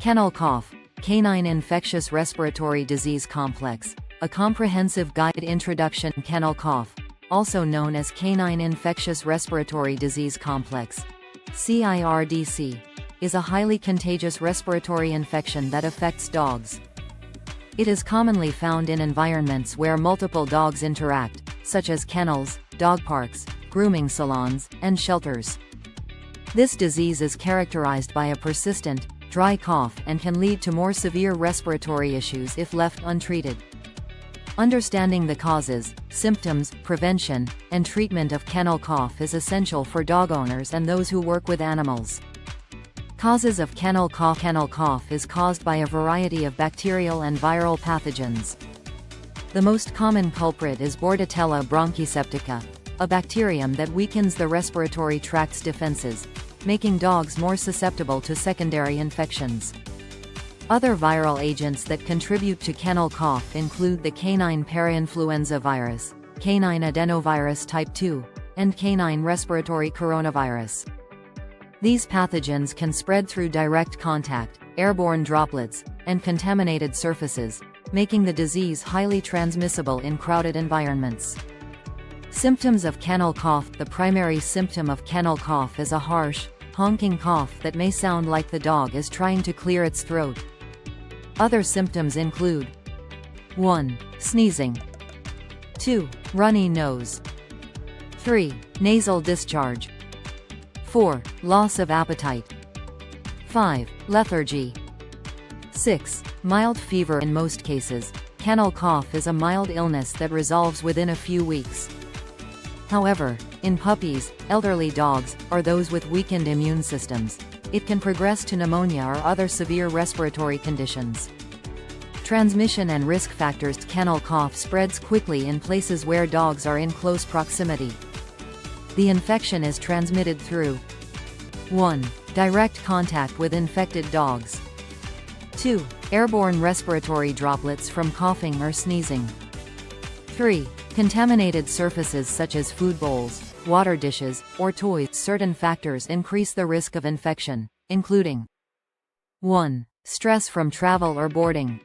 Kennel Cough, Canine Infectious Respiratory Disease Complex, a comprehensive guide introduction. Kennel Cough, also known as Canine Infectious Respiratory Disease Complex, CIRDC, is a highly contagious respiratory infection that affects dogs. It is commonly found in environments where multiple dogs interact, such as kennels, dog parks, grooming salons, and shelters. This disease is characterized by a persistent, dry cough and can lead to more severe respiratory issues if left untreated. Understanding the causes, symptoms, prevention, and treatment of kennel cough is essential for dog owners and those who work with animals. Causes of kennel cough. Kennel cough is caused by a variety of bacterial and viral pathogens. The most common culprit is Bordetella bronchoseptica, a bacterium that weakens the respiratory tract's defenses, making dogs more susceptible to secondary infections. Other viral agents that contribute to kennel cough include the canine parainfluenza virus, canine adenovirus type 2, and canine respiratory coronavirus. These pathogens can spread through direct contact, airborne droplets, and contaminated surfaces, making the disease highly transmissible in crowded environments. Symptoms of kennel cough. The primary symptom of kennel cough is a harsh, honking cough that may sound like the dog is trying to clear its throat. Other symptoms include 1. Sneezing, 2. Runny nose, 3. Nasal discharge, 4. Loss of appetite, 5. Lethargy, 6. Mild fever. In most cases, kennel cough is a mild illness that resolves within a few weeks. However, in puppies, elderly dogs, or those with weakened immune systems, it can progress to pneumonia or other severe respiratory conditions. Transmission and risk factors. Kennel cough spreads quickly in places where dogs are in close proximity. The infection is transmitted through 1. Direct contact with infected dogs, 2. Airborne respiratory droplets from coughing or sneezing, 3. Contaminated surfaces such as food bowls, water dishes, or toys. Certain factors increase the risk of infection, including 1. Stress from travel or boarding,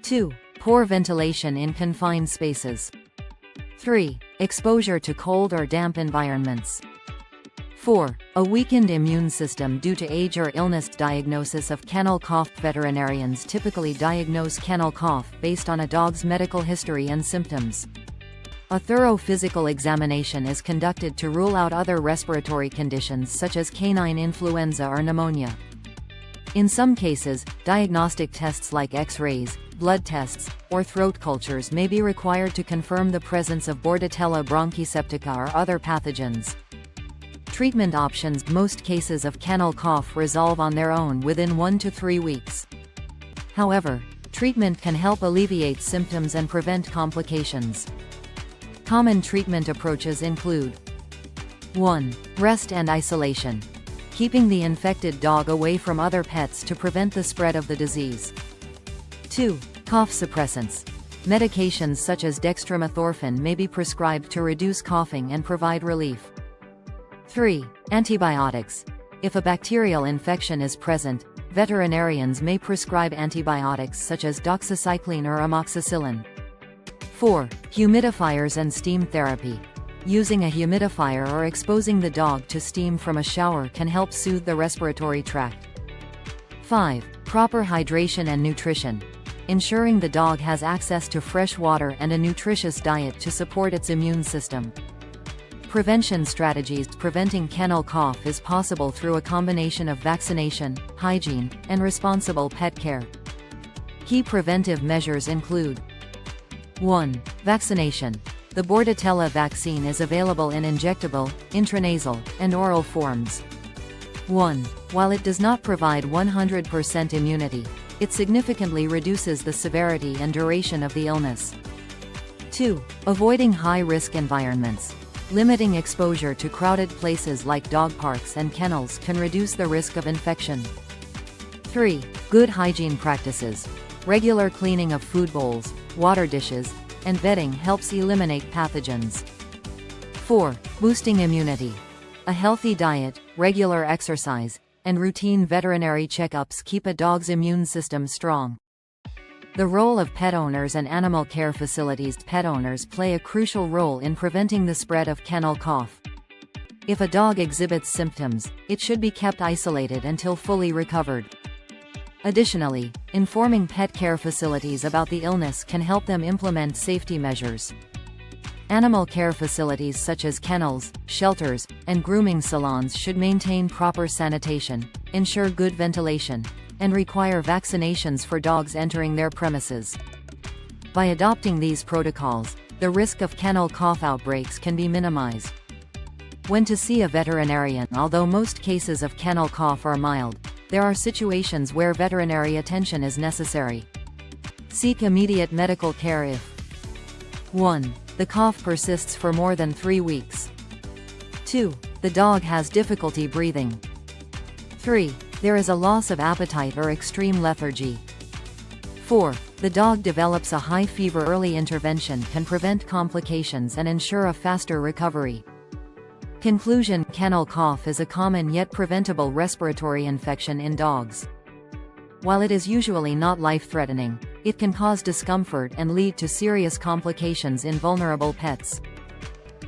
2. Poor ventilation in confined spaces, 3. Exposure to cold or damp environments, 4. A weakened immune system due to age or illness. Diagnosis of kennel cough. Veterinarians typically diagnose kennel cough based on a dog's medical history and symptoms. A thorough physical examination is conducted to rule out other respiratory conditions such as canine influenza or pneumonia. In some cases, diagnostic tests like X-rays, blood tests, or throat cultures may be required to confirm the presence of Bordetella bronchoseptica or other pathogens. Treatment options. Most cases of kennel cough resolve on their own within 1 to 3 weeks. However, treatment can help alleviate symptoms and prevent complications. Common treatment approaches include 1. Rest and isolation, keeping the infected dog away from other pets to prevent the spread of the disease. 2. Cough suppressants. Medications such as dextromethorphan may be prescribed to reduce coughing and provide relief. 3. Antibiotics. If a bacterial infection is present, veterinarians may prescribe antibiotics such as doxycycline or amoxicillin. 4. Humidifiers and steam therapy. Using a humidifier or exposing the dog to steam from a shower can help soothe the respiratory tract. 5. Proper hydration and nutrition. Ensuring the dog has access to fresh water and a nutritious diet to support its immune system. Prevention strategies. Preventing kennel cough is possible through a combination of vaccination, hygiene, and responsible pet care. Key preventive measures include 1. Vaccination. The Bordetella vaccine is available in injectable, intranasal, and oral forms. 1. While it does not provide 100% immunity, it significantly reduces the severity and duration of the illness. 2. Avoiding high-risk environments. Limiting exposure to crowded places like dog parks and kennels can reduce the risk of infection. 3. Good hygiene practices. Regular cleaning of food bowls, water dishes, and bedding helps eliminate pathogens. 4. Boosting immunity. A healthy diet, regular exercise, and routine veterinary checkups keep a dog's immune system strong. The role of pet owners and animal care facilities. Pet owners play a crucial role in preventing the spread of kennel cough. If a dog exhibits symptoms, it should be kept isolated until fully recovered. Additionally, informing pet care facilities about the illness can help them implement safety measures. Animal care facilities such as kennels, shelters, and grooming salons should maintain proper sanitation, ensure good ventilation, and require vaccinations for dogs entering their premises. By adopting these protocols, the risk of kennel cough outbreaks can be minimized. When to see a veterinarian. Although most cases of kennel cough are mild, there are situations where veterinary attention is necessary. Seek immediate medical care if 1. The cough persists for more than 3 weeks. 2. The dog has difficulty breathing. 3. There is a loss of appetite or extreme lethargy. 4. The dog develops a high fever. Early intervention can prevent complications and ensure a faster recovery. Conclusion: kennel cough is a common yet preventable respiratory infection in dogs. While it is usually not life-threatening, it can cause discomfort and lead to serious complications in vulnerable pets.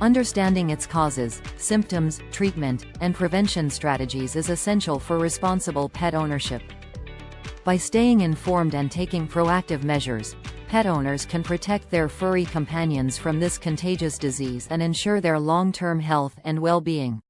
Understanding its causes, symptoms, treatment, and prevention strategies is essential for responsible pet ownership. By staying informed and taking proactive measures, pet owners can protect their furry companions from this contagious disease and ensure their long-term health and well-being.